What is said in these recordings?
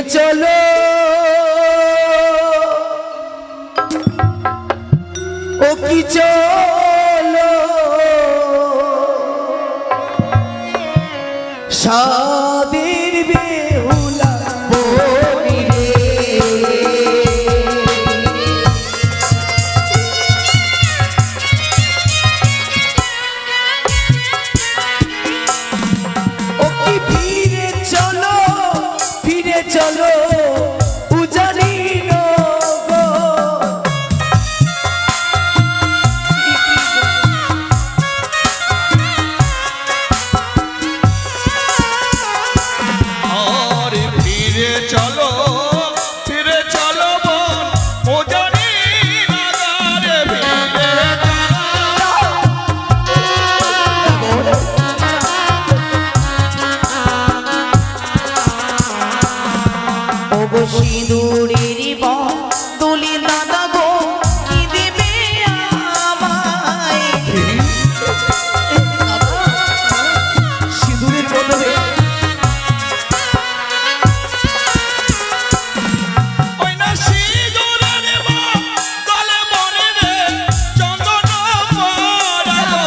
চলো ও কি চলো সাদের বেহুলা বনি রে ও কি ফিরে চলো উজানি সিঁদুরের বদলে দাদা গো কি দেবে আমায় সিঁদুরের বদলে ওই না সিঁদুরের বদলে মনে রে চন্দন পরালো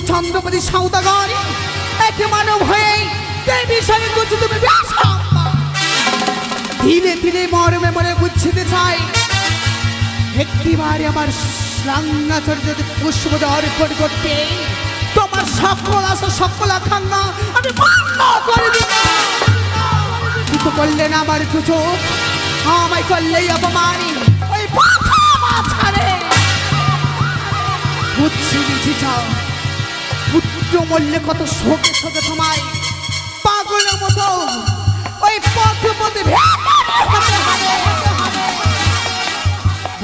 চন্দ্রপতি সৌদাগর এক মানব হয়ে দেবী সঙ্গে করছো তুমি ধীরে ধীরে মরমে মরে বুঝতে চাই একটিবার আমার রাঙ্গাচর্যতে পুষ্প অর্পণ করতে তোমার সকল আশা সকল আকাঙ্ক্ষা আমি পূর্ণ করে দিব। কিন্তু করলে না আমার সুযোগ আমায় করলেই অপমানি ওই পাথা মাছারে বুঝছি নিচে যাও পুত্র মরলে কত শোকে শোকে সময় পাগলের মতো ওই পথে পথে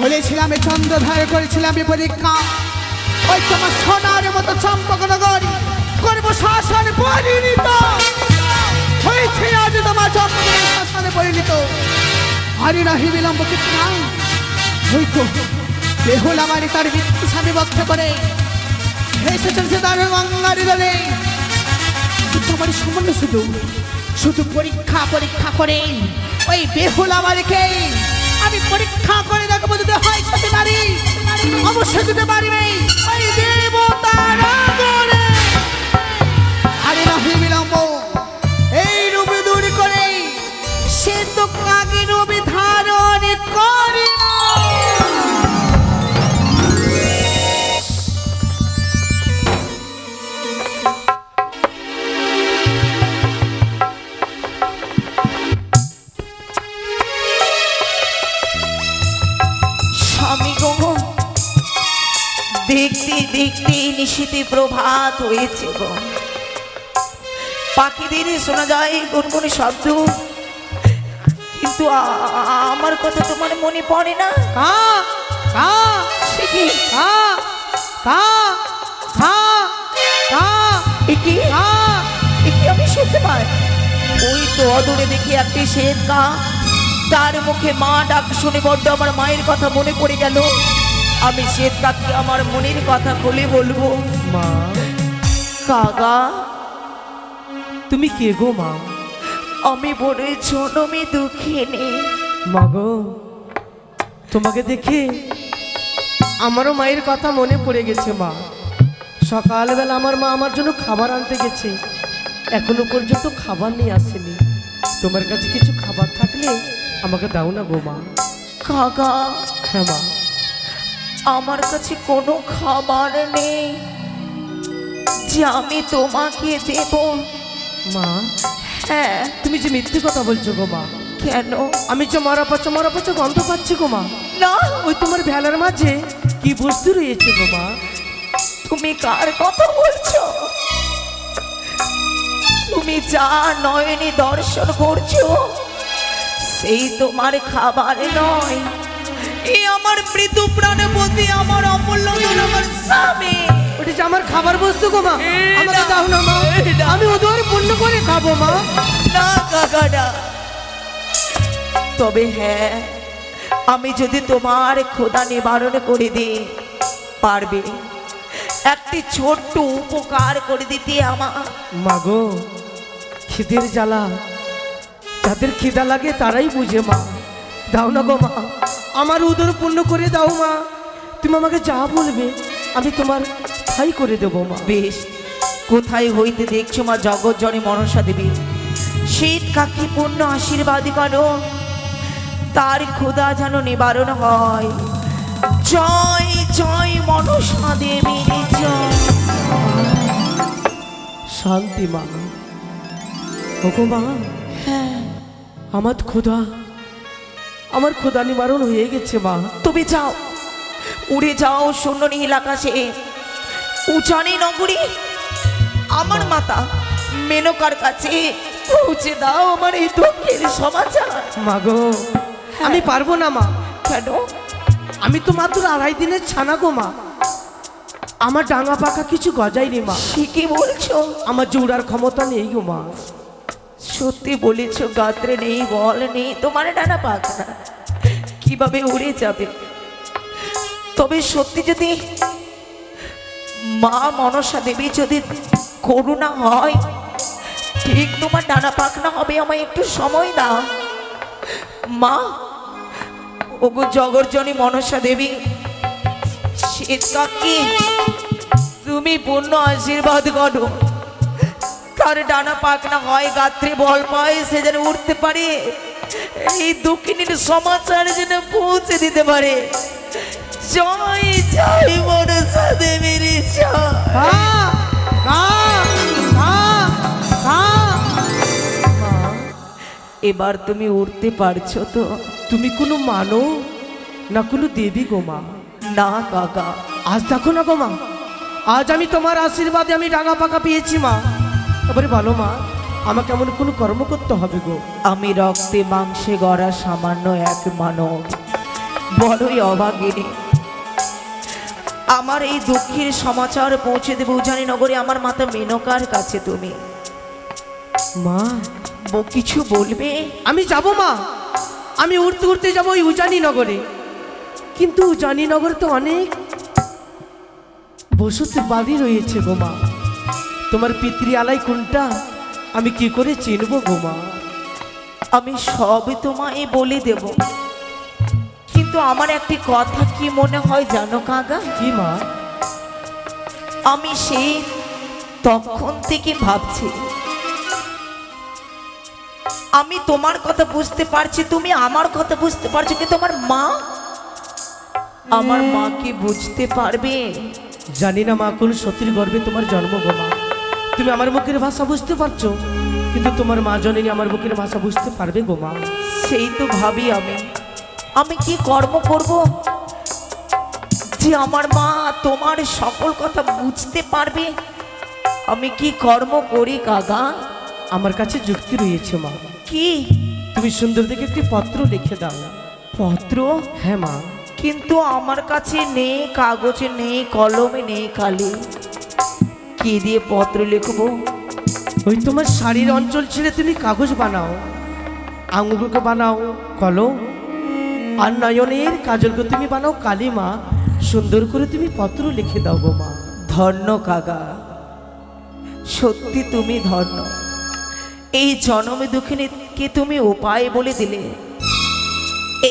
বলেছিলাম এই চন্দ্রধারে করেছিলাম এই পরীক্ষা ওই তোমার সোনার মতো চম্পকনগর করবো শাসন পরিণত হয়েছে আজ তোমার চম্পকনগর শাসনে পরিণত আরে নাহি বিলম্ব কিন্তু না হয়তো বেহুল আমারই তার মৃত্যু স্বামী বদ্ধ করে এসেছেন সে তার গঙ্গারি দলে কিন্তু আমার সামান্য শুধু শুধু পরীক্ষা পরীক্ষা করে ওই বেহুল আমারকে আমি পরীক্ষা করে দেখবো যদি হয় সাথে নারী অবশ্যই দিতে পারবে ওই দেবতার আদরে আরে নাহি বিলম্ব এই রূপে দূর করে সে তো কাকে রূপে ধারণ করে দেখতে দেখতে নিশীথে প্রভাত হয়েছে গো পাখিদের শোনা যায় গুনগুন শব্দ কিন্তু আমার কথা তোমার মনে পড়ে না সে কি আমি শুনতে পাই ওই তো অদূরে দেখি একটি শ্বেত কা তার মুখে মা ডাক শুনে বড্ড আমার মায়ের কথা মনে পড়ে গেল আমি শ্বেত কাকে আমার মনের কথা খুলে বলবো মা কাকা তুমি কে গো মা? আমি বড় জনমে দুঃখিনী মা গো তোমাকে দেখে আমারও মায়ের কথা মনে পড়ে গেছে মা সকালবেলা আমার মা আমার জন্য খাবার আনতে গেছে এখনো পর্যন্ত খাবার নিয়ে আসেনি তোমার কাছে কিছু খাবার থাকলে আমাকে দাও না গো মা। কাকা হ্যাঁ মা আমার কাছে কোনো খাবার নেই যে আমি তোমাকে দেব মা। হ্যাঁ তুমি যে মিথ্যে কথা বলছো গো মা। কেন? আমি চমরা পচা গন্ধ পাচ্ছি গো মা। না ওই তোমার ভেলার মাঝে কি বস্তু রয়েছে গো মা? তুমি কার কথা বলছো? তুমি যা নয়নে দর্শন করছো সেই তোমার খাবার নয় এই আমার মৃত্যু প্রাণপতি আমার অমূল্য আমার স্বামী ওটা যে আমার খাবার বস্তু গো মা আমাকে দাও না মা আমি ওদের পূর্ণ করে খাবো মা। না কাকা না তবে হ্যাঁ আমি যদি তোমার ক্ষুধা নিবারণ করে দিই পারবে একটি ছোট্ট উপকার করে দিতে আমার মা গো খিদের জ্বালা যাদের খিদা লাগে তারাই বুঝে মা দাও না গো মা আমার উদর পূর্ণ করে দাও মা তুমি আমাকে যা বলবে আমি তোমার ঠাই করে দেবো মা। বেশ কোথায় হইতে দেখছো মা জগৎ জনে মনসা দেবী শীত কাকে পূর্ণ আশীর্বাদ করো তার ক্ষুধা যেন নিবারণ হয় জয় জয় মনসা দেবীর জয়। শান্তি মা ওগো মা হ্যাঁ আমার ক্ষুধা নিবারণ হয়ে গেছে মা। তুমি যাও উড়ে যাও শূন্য নীল আকাশে উচানি নগরী আমার মাতা মেনকার কাছে পৌঁছে দাও আমার এই দুঃখের সমাচার। মা গো আমি পারবো না মা। কেন? আমি তো মাত্র 2.5 দিনের ছানা গো মা আমার ডাঙা পাকা কিছু গজায়নি মা। সে কি বলছো? আমার জোড়ার ক্ষমতা নেই গো মা। সত্যি বলেছো গাত্রে নেই বল নেই তোমার ডানা পাখনা কিভাবে উড়ে যাবে? তবে সত্যি যদি মা মনসা দেবী যদি করুণা হয় ঠিক তোমার ডানা পাখনা হবে আমায় একটু সময় দাও মা। ওগো জগর্জনী মনসা দেবী শীত কাকি তুমি পূর্ণ আশীর্বাদ করো তার ডানা পাখনা হয় গাত্রে বল পায় সে যেন উঠতে পারে এই দুঃখিনীর সমাচার যেন পৌঁছে দিতে পারে। জয় জয় মনসা দেবীর জয়। এবার তুমি উঠতে পারছো তো? তুমি কোনো মানো না কোনো দেবী গো মা? না কাকা আজ দেখো না গো মা আজ আমি তোমার আশীর্বাদে আমি ডাঙা পাকা পেয়েছি মা। এবারে বলো মা, আমাকে এমন কোনো কর্ম করতে হবে গো? আমি রক্তে মাংসে গড়া সামান্য এক মানব, বড়ই অভাগিনী। আমার এই দুঃখের সমাচার পৌঁছে দেবে উজানি নগরে আমার মাতা মেনকার কাছে। তুমি মা কিছু বলবে? আমি যাব মা, আমি উড়তে উড়তে যাবো ওই উজানি নগরে। কিন্তু উজানি নগর তো অনেক বসতি বাড়ি রয়েছে গো মা। তোমার পিতৃ আলাই কোনটা আমি কি করে চিনবো গো মা? আমি সবই তোমায় বলে দেব, কিন্তু আমার একটি কথা কি মনে হয় জানো কাকা? কি মা? আমি সেই তখন থেকে ভাবছি, আমি তোমার কথা বুঝতে পারছি, তুমি আমার কথা বুঝতে পারছো, কিন্তু আমার মা কি বুঝতে পারবে? জানি না মা, কোন সতীর গর্ভে তোমার জন্ম গো মা। তুমি আমার মুখের ভাষা বুঝতে পারছো, কিন্তু তোমার মা জননী আমার মুখের ভাষা বুঝতে পারবে গো মা? সেই তো ভাবি আমি কি কর্ম করব যে আমার মা তোমার সকল কথা বুঝতে পারবে? আমি কি কর্ম করি কাকা? আমার কাছে যুক্তি রয়েছে মা। কি? তুমি সুন্দর দেখে একটি পত্র লিখে দাও। পত্র? হ্যাঁ মা। কিন্তু আমার কাছে নেই কাগজে, নেই কলমে, নেই কালি, কি দিয়ে পত্র লিখবো? ওই তোমার শাড়ির অঞ্চল ছেড়ে তুমি কাগজ বানাও, আঙুলকে বানাও কলম, আর নয়নের কাজলকে তুমি বানাও কালি মা। সুন্দর করে তুমি পত্র লিখে দাও গো মা। ধন্য কাকা, সত্যি তুমি ধন্য। এই জনমে দুঃখিনীকে তুমি উপায় বলে দিলে।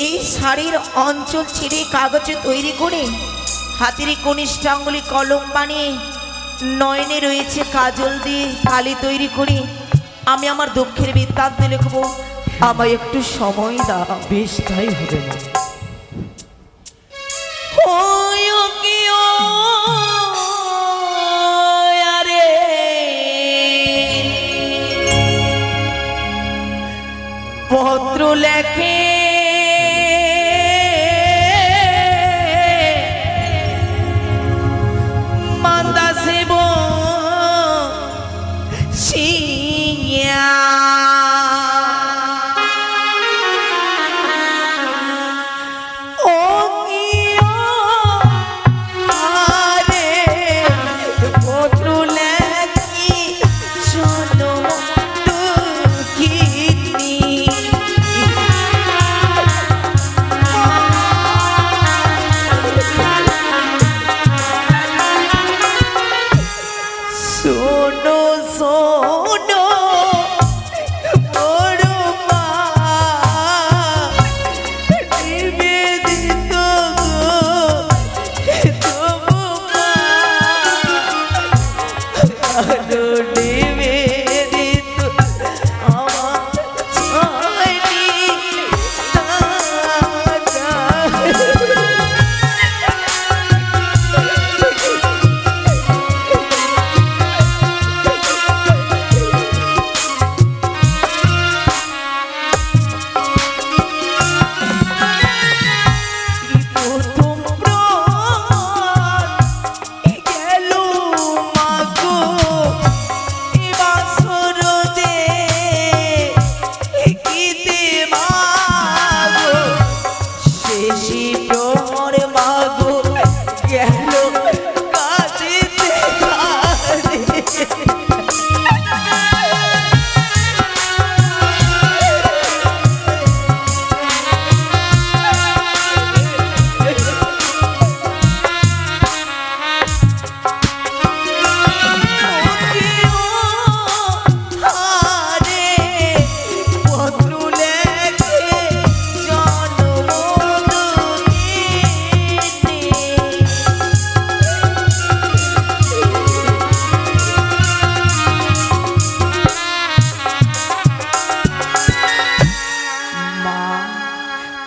এই শাড়ির অঞ্চল ছিঁড়ে কাগজে তৈরি করে হাতের কনিষ্ঠাঙ্গুলি কলম বানিয়ে নয়নে রয়েছে কাজল দিয়ে কালি তৈরি করি আমি আমার দুঃখের বৃত্তান্ত লিখবো। আমায় একটু সময় দাও। বেশ, তাই হবে মা। পত্র লেখে মান্দা সেব সিয়া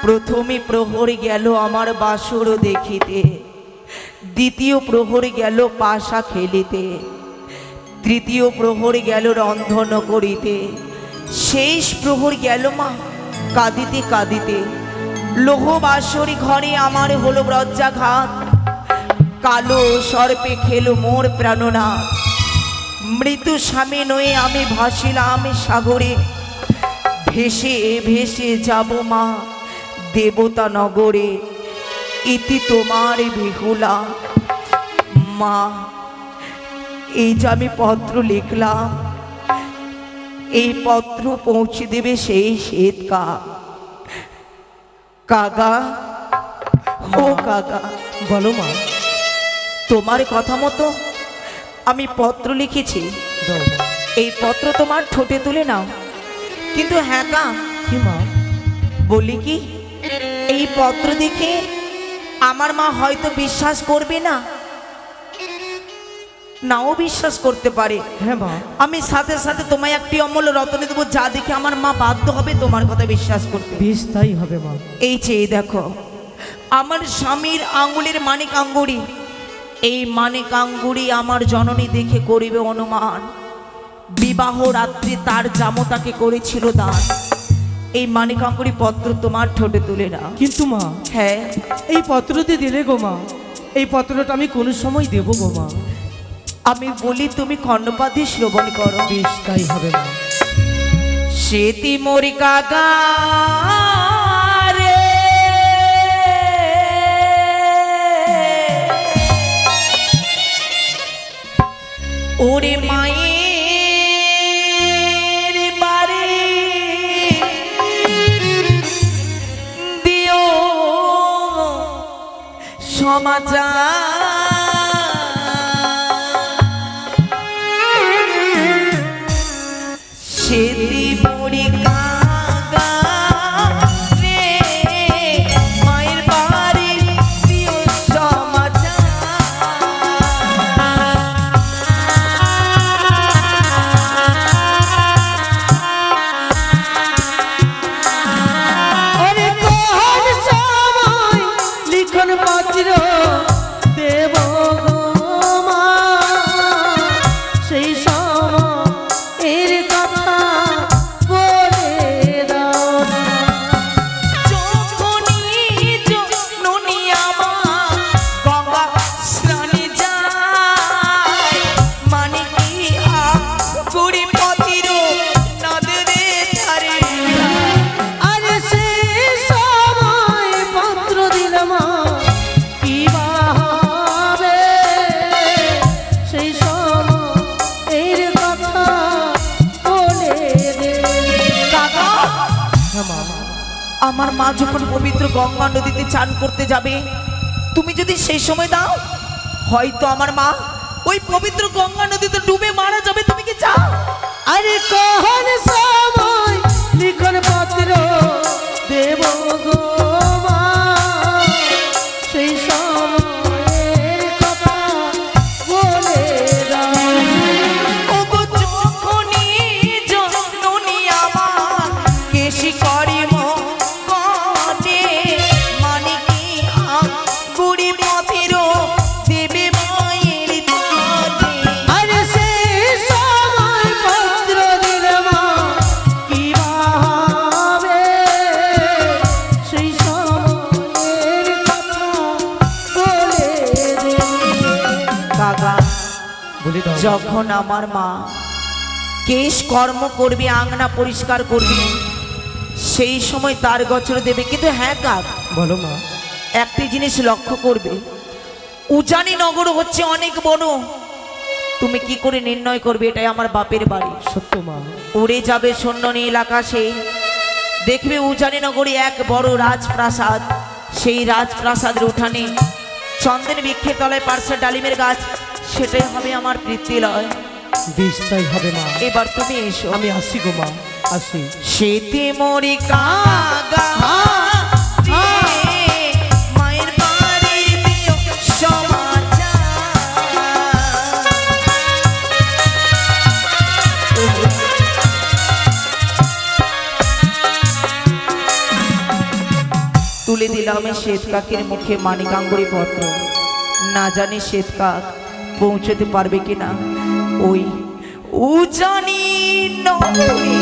প্রথমে প্রহর গেল আমার বাসর দেখিতে, দ্বিতীয় প্রহর গেল পাশা খেলিতে, তৃতীয় প্রহর গেল রন্ধন করিতে, শেষ প্রহর গেল মা কাঁদিতে কাঁদিতে। লোহ বাসরি ঘরে আমার হলো ব্রজ্জাঘাত, কালো সর্পে খেলো মোর প্রাণনা, মৃত্যু স্বামী নয়ে আমি ভাসিলাম সাগরে, ভেসে ভেসে যাব মা দেবতা নগরে, ইতি তোমার বিহুলা। মা, এই যে আমি পত্র লিখলাম, এই পত্র পৌঁছে দেবে সেই শ্বেতকা। কাকা, ও কাকা, বলো মা। তোমার কথা মতো আমি পত্র লিখেছি, দাও মা। এই পত্র তোমার ঠোঁটে তুলে নাও। কিন্তু হ্যাঁ কা, কি মা? বলি কি, এই পত্র দেখে আমার মা হয়তো বিশ্বাস করবে না, নাও বিশ্বাস করতে পারে। হ্যাঁ মা। আমি সাথে সাথে তোমায় একটি অমূল্য রত্ন দেবো, যা দেখে আমার মা বাধ্য হবে তোমার কথা বিশ্বাস করতে। বেশ তাই হবে মা। এই চেয়ে দেখো, আমার স্বামীর আঙ্গুলের মানিক আঙ্গুরি, এই মানিক আঙ্গুরি আমার জননী দেখে করিবে অনুমান, বিবাহ রাত্রি তার জামতাকে করেছিল দান। এই মানিক আঙ্গুরি পত্র তোমার ঠোঁটে তুলে না। কিন্তু মা, হ্যাঁ, এই পত্রটি দিলে গো মা, এই পত্রটা আমি কোন সময় দেব গো মা? আমি বলি তুমি কর্ণপাত দিয়ে শ্রবণ করো। বেশ তাই হবে মা। সেতি মরি কাকা রে, ওরে মায়ের বাড়ি দিও সমাচার, সেতি মরি কাকা রে, মায়ের বাড়ি দিও সমাচার। আরে কোন সময় লিখন পত্র দেব গো মা, সেই সময় এর কথা বলে দাও না। যখনই জননী আমার গঙ্গা স্নানে যায়, মানিকি আঙ্গুরি পতির নদরে ধারে যায়। আরে সেই সময় পত্র দিল মা, কি বা হবে? সেই সময় এর কথা বলে দে। কাকা, হ্যাঁ মা। আমার মা যখন পবিত্র গঙ্গা নদীতে চান করতে যাবে, তুমি যদি সেই সময় দাও, হয়তো আমার মা ওই পবিত্র গঙ্গা নদীতে ডুবে মারা যাবে। তুমি কি চাও? আরে কোন সময় লিখন পত্র দেব গো মা, সেই সময়ের কথা বলে দাও। ওগো যখনই জননী আমার কেশি করি মনে, মানিকি আঙ্গুরি পথের দেবে মায়ের দানে। আরে সেই সময় পত্র দিল মা, কি বা হবে? সেই সময়ের কথা বলে দে। কাকা, বলে দাও। যখন আমার মা কেশ কর্ম করবে, আংনা পরিষ্কার করবে, সেই সময় তার গছর দেবে। কিন্তু হ্যাঁ কাক, বলো মা। একটি জিনিস লক্ষ্য করবে, উজানি নগর হচ্ছে অনেক বড়। তুমি কি করে নির্ণয় করবে এটাই আমার বাপের বাড়ি? সত্য মা। উড়ে যাবে শূন্য নীল আকাশে, দেখবে উজানি নগরে এক বড় রাজপ্রাসাদ। সেই রাজপ্রাসাদের উঠানে চন্দন বৃক্ষের তলায় পার্শ্বে ডালিমের গাছ, সেটাই হবে আমার প্রীতিলয়। বেশ তাই হবে মা। এবার তুমি এসো। আমি আসি গো মা, আসি। সেতে মরি কাগা রে, মায়ের বাড়ি দিও সমাচার। তুলে দিলাম শ্বেত কাকের মুখে মানিকাঙ্গুরি পত্র। না জানি শ্বেত কাক পৌঁছতে পারবে কিনা ওই উজানি নগরে।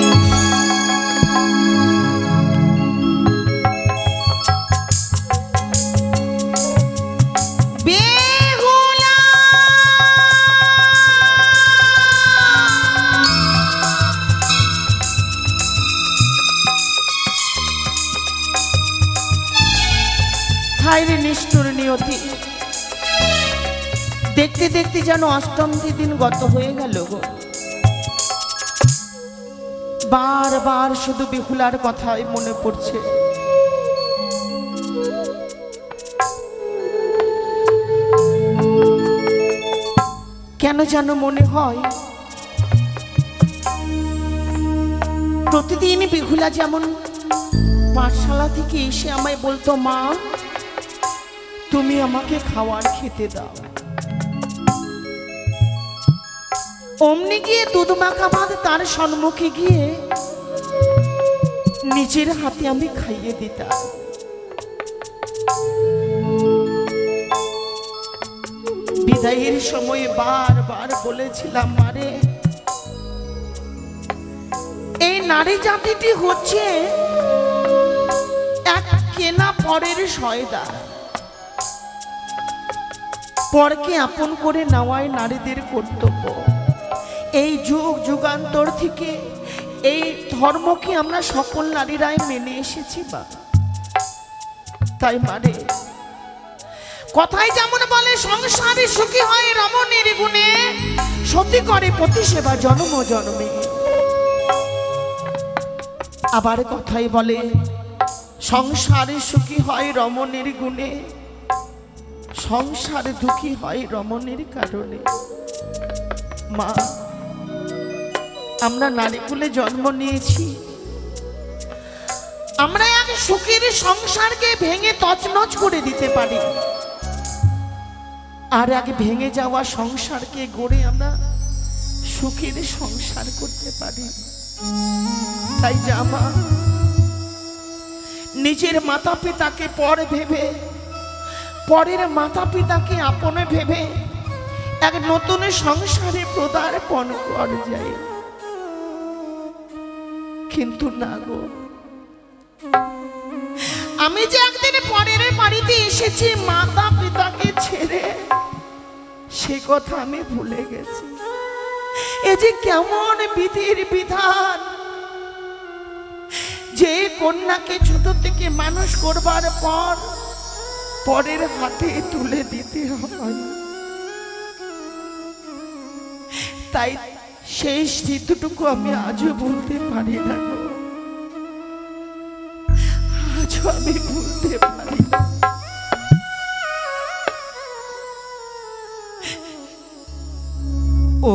বেহু দেখতে দেখতে যেন অষ্টমটি দিন গত হয়ে গেল গো। বারবার শুধু বেহুলার কথাই মনে পড়ছে। কেন যেন মনে হয় প্রতিদিন বেহুলা যেমন পাঠশালা থেকে এসে আমায় বলতো, মা তুমি আমাকে খাওয়ার খেতে দাও। অমনি গিয়ে দুধ মাখা ভাত তার সম্মুখে গিয়ে নিজের হাতে আমি খাইয়ে দিতাম। বিদায়ের সময় বারবার বলেছিলাম, মারে এই নারী জাতিটি হচ্ছে এক কেনা পরের সয়দা। পরকে আপন করে নেওয়াই নারীদের কর্তব্য। এই যুগ যুগান্তর থেকে এই ধর্মকে আমরা সকল নারীরাই মেনে এসেছি বা তাই মারে কথায় যেমন বলে, সংসারে সুখী হয় রমণীর গুণে, সতী করে পতি সেবা জন্ম জন্মে। আবার কথাই বলে, সংসারে সুখী হয় রমণীর গুণে, সংসারে দুঃখী হয় রমণীর কারণে। মা, আমরা নারীকুলে জন্ম নিয়েছি, আমরা এক সুখের সংসারকে ভেঙে তছনছ করে দিতে পারি, আর এক ভেঙে যাওয়া সংসারকে গড়ে আমরা সুখের সংসার করতে পারি। তাই জামা নিজের মাতা পিতাকে পর ভেবে, পরের মাতা পিতাকে আপনে ভেবে এক নতুন সংসারে পদার্পণ কর যায়। কিন্তু না গো, আমি যে একদিন পরের বাড়িতে এসেছি মাতা পিতাকে ছেড়ে, সে কথা আমি ভুলে গেছি। এ যে কেমন বিধির বিধান, যে কন্যাকে ছোট থেকে মানুষ করবার পর পরের হাতে তুলে দিতে হয়। তাই সেই স্মৃতিটুকু আমি আজও ভুলতে পারি না গো, আজও আমি ভুলতে পারি না।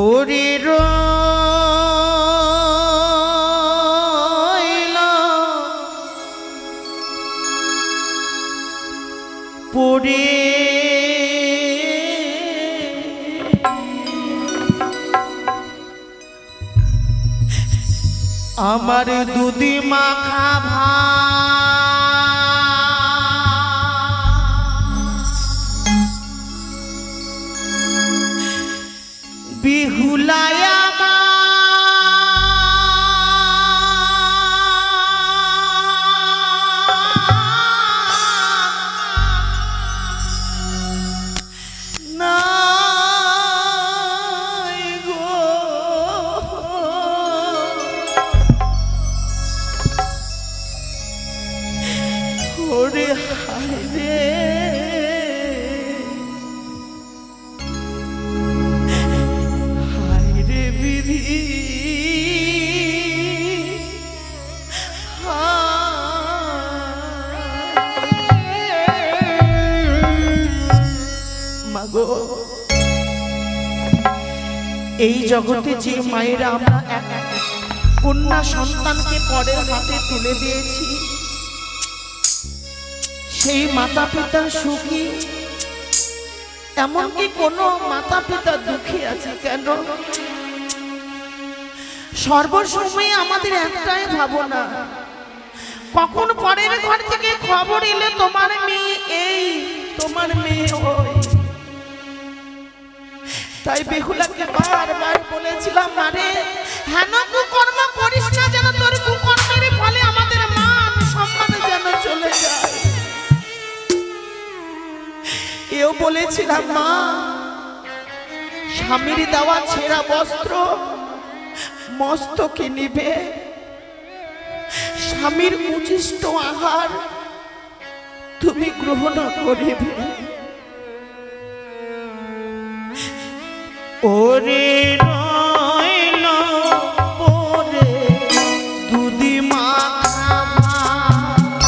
ওরে রইলা পড়ে আমার দুধি মাখা বিহুলায়া এই জগতে যে মায়েরা আমরা এক কন্যা সন্তানকে পরের হাতে তুলে দিয়েছি, সেই মাতা পিতা সুখী, এমনকি কোনো মাতা পিতা দুঃখী আছে কেন? সর্বসময় আমাদের একটাই ভাবনা, কখন পরের ঘর থেকে খবর এলে তোমার মেয়ে এই, তোমার মেয়ে ওই। তাই বেহুলাকে বারবার বলেছিলাম, আরে হেন কুকর্ম করিস না, যেন তোর কুকর্মের ফলে আমাদের মান সম্মান যেন চলে যায়। এও বলেছিলাম, মা স্বামীর দেওয়া ছেঁড়া বস্ত্র মস্তকে নিবে, স্বামীর উচিষ্ট আহার তুমি গ্রহণ করিবে। ওরে রইল পরে দুধি মাখা ভাত,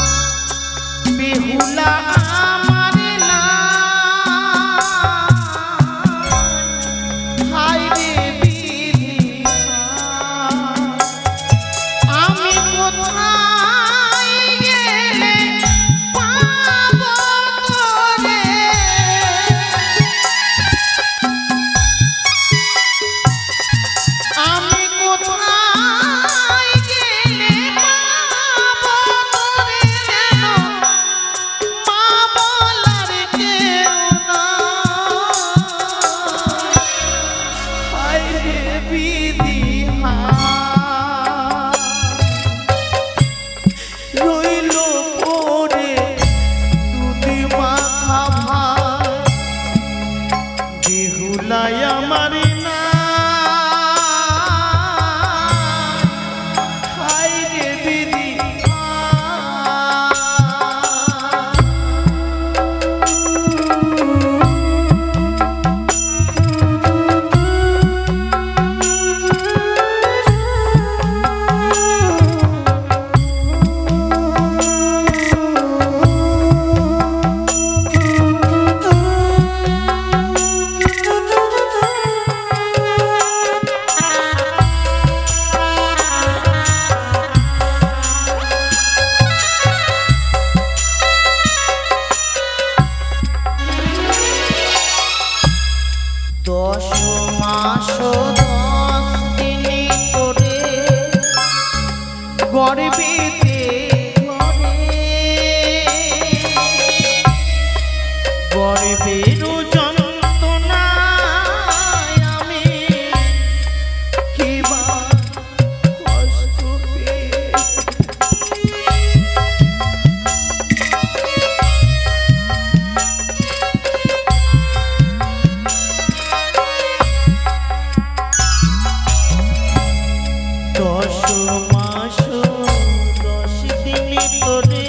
বেহুলা আমার না হায় রে বিধি, আমি কোথায় গেলে পাবো তোরে, আমি কোথায় গেলে পাবো তোরে, যেন মা বলার কেউ নাই, হায় রে বিধি রইল পরে দুধি মাখা ভাত, বেহুলাই আমার না হায় রে বিধি। দশ মাস 10 দিন করে গর্ভেতে গর্ভের যন্ত্রণায় আমি কিবা কষ্ট পেয়ে, দশ মাস 10 দিন করে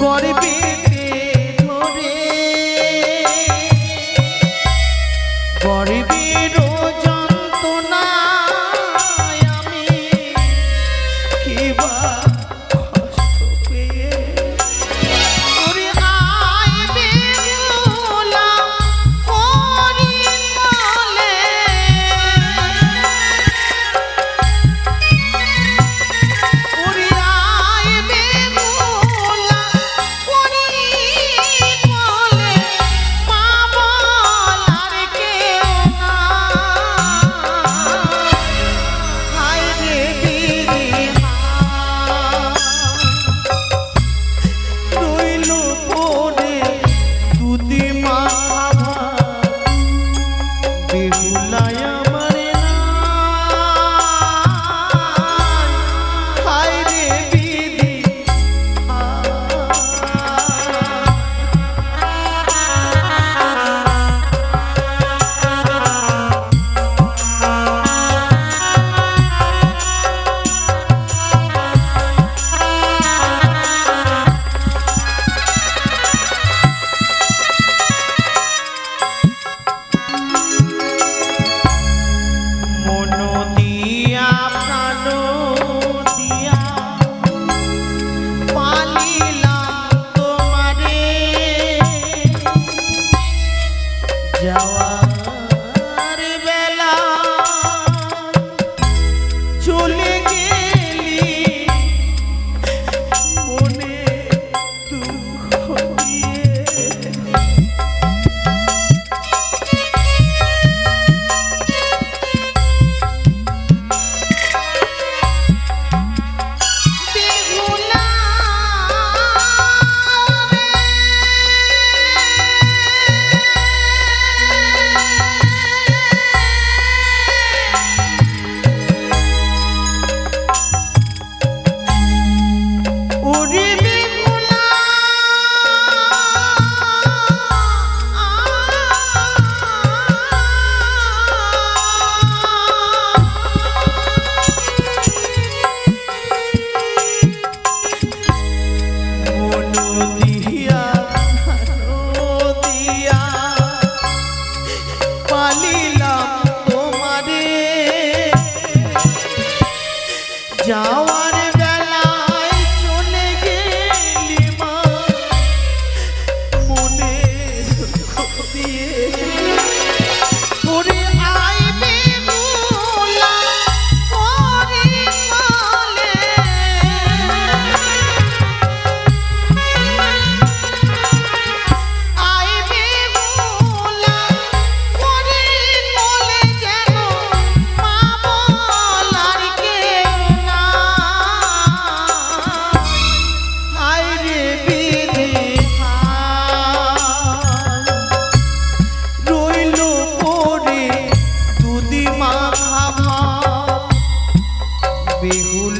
গর্ভেতে ধরে গর্ভের যন্ত্রণায় আমি কিবা কষ্ট পেয়ে, ওরে আয় বেহুলা হরি বলে, ওরে আয় বেহুলা হরি বলে, মা বলার কেউ নাই, হায় রে বিধি রইল পরে দুধি মাখা ভাত, বেহুলাই আমার নাই, হায় রে বিধি। মন দিয়া প্রাণ দিয়া পালিলাম তোমারে, যাওয়ার বেলা চলে গেলি মনে দুঃখ দিয়ে, বেহুলা রে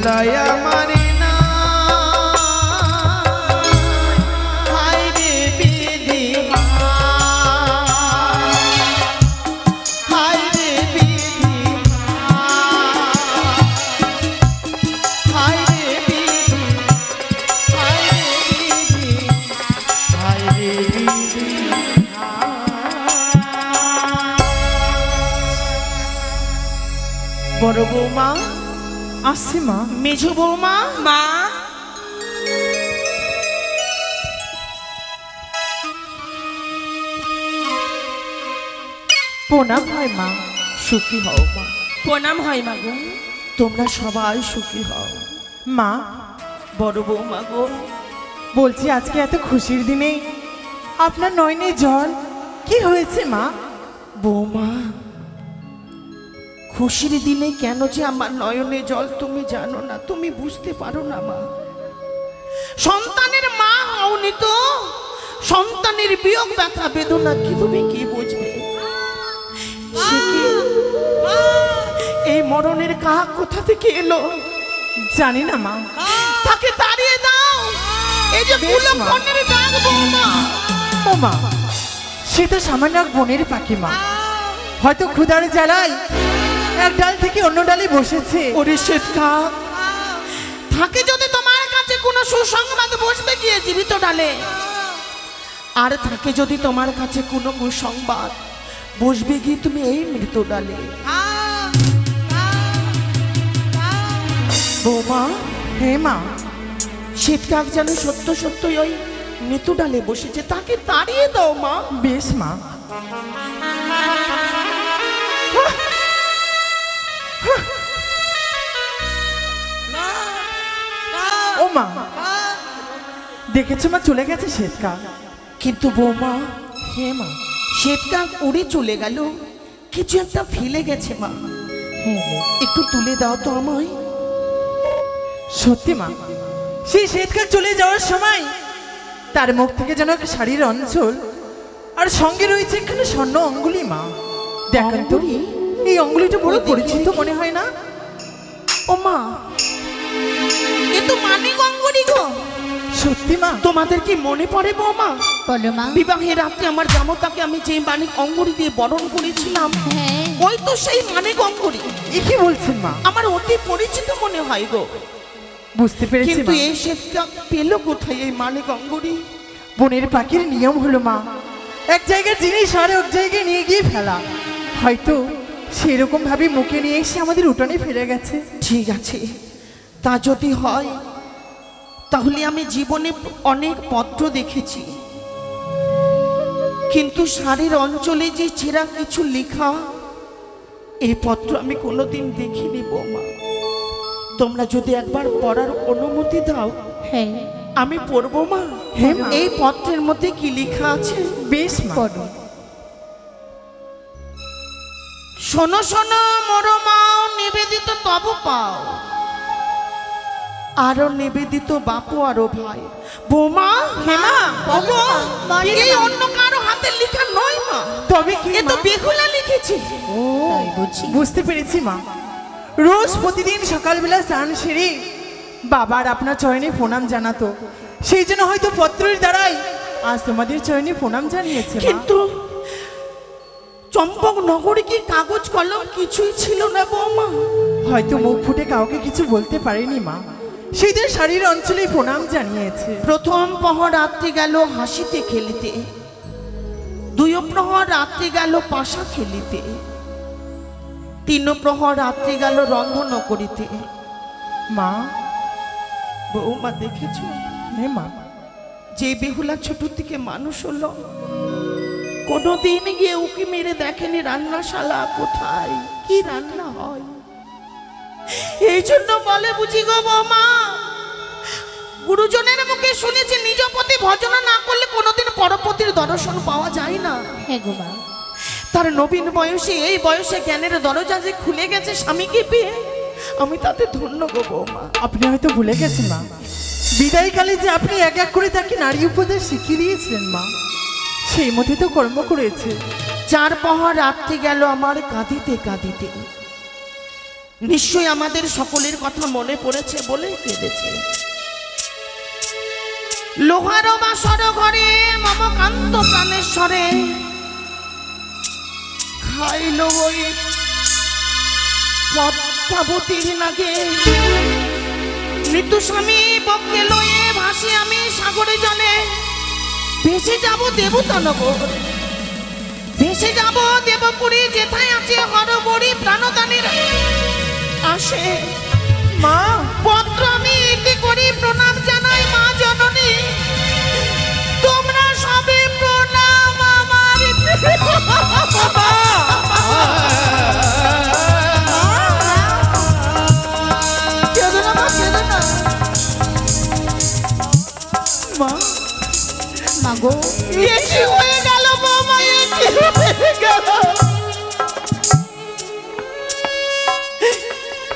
লয়া মানে না হায় রে বিধি হায় রে বিধি হায় রে বিধি হায় রে বিধি হায় রে বিধি বড় বৌমা আসছে মা মেঝো বৌমা মা প্রণাম হয় মা সুখী হও মা প্রণাম হয় মা গো। তোমরা সবাই সুখী হও মা বড় বৌমা গো বলছি আজকে এত খুশির দিনে আপনার নয়নে জল কি হয়েছে মা? বৌমা খুশির দিনে কেন যে আমার নয়নে জল তুমি জানো না, তুমি বুঝতে পারো না মা। সন্তানের মা হওনি তো সন্তানের বিয়োগ ব্যথা বেদনা কি তুমি কি বুঝবে? সে কি এই মরণের কাহা কোথা থেকে এলো জানি না মা। তাকে তাড়িয়ে দাও। এই যে বেশ মা। কুলক্ষণের ডাক বৌমা। ও মা সে তো সামান্য এক বনের পাখি মা, হয়তো ক্ষুধার জ্বালায় এক ডাল থেকে অন্য ডালে বসেছে। ওরে শ্বেতকা, থাকে যদি তোমার কাছে কোনো সুসংবাদ বসবে গিয়ে জীবিত ডালে, আর থাকে যদি তোমার কাছে কোনো কুসংবাদ বসবে গিয়ে তুমি এই মৃত ডালে। বৌমা হে মা শ্বেতকাক যেন সত্য সত্যই ওই মৃত ডালে বসেছে, তাকে তাড়িয়ে দাও মা। বেশ মা। ও মা দেখেছো মা চলে গেছে শ্বেতকা। কিন্তু বৌমা হে মা শ্বেতকাক উড়ে চলে গেল, কিছু একটা ফেলে গেছে মা, হ্যাঁ একটু তুলে দাও তো আমায়। সত্যি মা সেই শ্বেতকাক চলে যাওয়ার সময় তার মুখ থেকে যেন একটা শাড়ির অঞ্চল আর সঙ্গে রয়েছে এখানে স্বর্ণ অঙ্গুলি মা। দেখেন তো অঙ্গুলি? এই অঙ্গুলিটা বড় ওই দেখি পরিচিত দেখি। মনে হয় না? ও মা, এ তো মানিক অঙ্গুলি গো। সত্যি মা তোমাদের কি মনে পড়ে বৌমা, বলো মা। বিবাহের রাতে আমার জামতাকে আমি যে মানিক অঙ্গুলি দিয়ে বরণ করেছিলাম, হ্যাঁ ওই তো সেই মানিক অঙ্গুলি। এ কি বলছেন মা? আমার অতি পরিচিত মনে হয় গো। বুঝতে পেরেছি কিন্তু মা। এই শ্বেতকাক পেল কোথায় এই মানিক অঙ্গুলি? বনের পাখির নিয়ম হলো মা এক জায়গার জিনিস আর এক জায়গায় নিয়ে গিয়ে ফেলা, হয়তো সেরকম ভাবে মুখে নিয়ে এসে আমাদের উঠানে ফিরে গেছে। ঠিক আছে, তা যদি হয় তাহলে আমি জীবনে অনেক পত্র দেখেছি, কিন্তু শাড়ির অঞ্চলে যে ছেঁড়া কিছু লেখা, এই পত্র আমি কোনোদিন দেখিনি বৌমা। তোমরা যদি একবার পড়ার অনুমতি দাও হ্যাঁ আমি পড়বো মা। হ্যাঁ মা। এই পত্রের মধ্যে কি লেখা আছে? বেশ মা। পড়ো। শোনো শোনো মোরো মাও নিবেদিত তব পাও, আরো নিবেদিত বাপু আরো ভাই। বৌমা হেমা ওগো, বলো এই মা। অন্য কারো হাতে লেখা নয় মা, তবে কি এ তো মা? বেহুলা লিখেছে। ও তাই বুঝি। বুঝতে পেরেছি মা। রোজ প্রতিদিন সকালবেলা স্নান সেরে বাবার আপনার চয়নে প্রণাম জানাতো, সেই জন্য হয়তো পত্রের দ্বারাই আজ তোমাদের চয়নে প্রণাম জানিয়েছে মা। কিন্তু চম্পক নগরে কি কাগজ কলম কিছুই ছিল না বৌমা? হয়তো মুখ ফুটে কাউকে কিছু বলতে পারেনি মা, সেই দিন শাড়ির অঞ্চলে প্রণাম জানিয়েছে। প্রথম প্রহর রাত্রি গেল হাসিতে খেলিতে, দুই প্রহর রাত্রি গেল পাশা খেলিতে, তিন প্রহর রাত্রি গেল রন্ধন করিতে। মা বৌমা দেখেছ হে মা যে বেহুলা ছোট থেকে মানুষ হলো, কোনোদিন গিয়ে উকি মেরে দেখেনি রান্নাশালা কোথায়, কি রান্না হয়। এই জন্য বলে বুঝি গো বৌমা, গুরুজনের মুখে শুনেছি নিজ পতি ভজনা না করলে কোনোদিন পরপতির দর্শন পাওয়া যায় না। হ্যাঁ গো মা। তার নবীন বয়সে এই বয়সে জ্ঞানের দরজা যে খুলে গেছে স্বামীকে পেয়ে, আমি তাতে ধন্য গো বৌমা। আপনি হয়তো ভুলে গেছেন মা, বিদায়কালে যে আপনি এক এক করে তাকে নারী উপদেশ শিখিয়ে দিয়েছিলেন মা, সেই মতে তো কর্ম করেছে। চার প্রহর রাত্রি গেল আমার কাঁদিতে কাঁদিতে, নিশ্চয়ই আমাদের সকলের কথা মনে পড়েছে বলে কেঁদেছে। লোহার বাসর ঘরে মম কান্ত প্রাণেশ্বরে খাইল ওই পদ্মাবতীর নাগে। মৃত্যু স্বামী বক্ষে লয়ে ভাসি আমি সাগরে জলে। ভেসে যাব দেবতানগর, ভেসে যাব দেবপুরী, যেথায় আছে হরবরি প্রাণদানের আসে। মা পত্র আমি এতে করি প্রণাম জানাই মা জননী, তোমরা সবে প্রণাম আমার। কেঁদো না মা, কেঁদো না। মা মা গো, এ কি হয়ে গেল বৌমা, এ কি হয়ে গেল?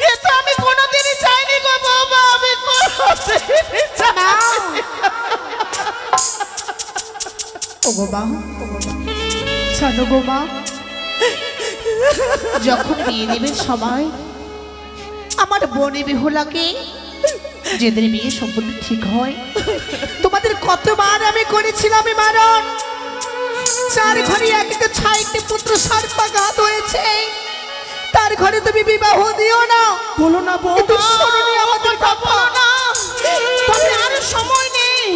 এ তো আমি কোনোদিনই চাইনি গো বৌমা, আমি কোনোদিনই চাইনি। ওগো মা, জানো গো মা, যখন বিয়ে দেবে সবাই আমার বোনে বেহুলাকে, যেদের বিয়ে সম্পূর্ণ ঠিক হয়, তোমাদের কতবার আমি করেছিলাম মারণ। 4 ঘরে এক একটা 6টি পুত্র সর্পাঘাত হয়েছে, তার ঘরে তুমি বিবাহ দিও না। বলো না একটু বৌমা, শুনুনি আমাদের কথা। তবে আর সময় নেই,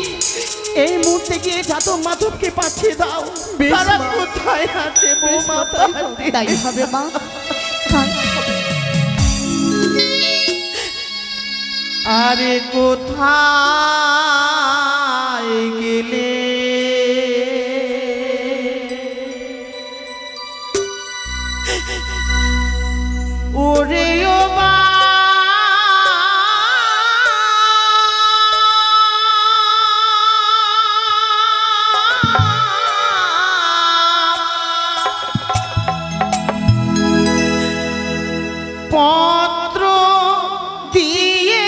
এই মুহূর্তে গিয়ে যাদব মাধবকে পাঠিয়ে দাও। তারা কোথায় আছে বৌমা? তাই হবে মা, তাই হবে। আরে কোথায় গেলে ওরে ও মা? পত্র দিয়ে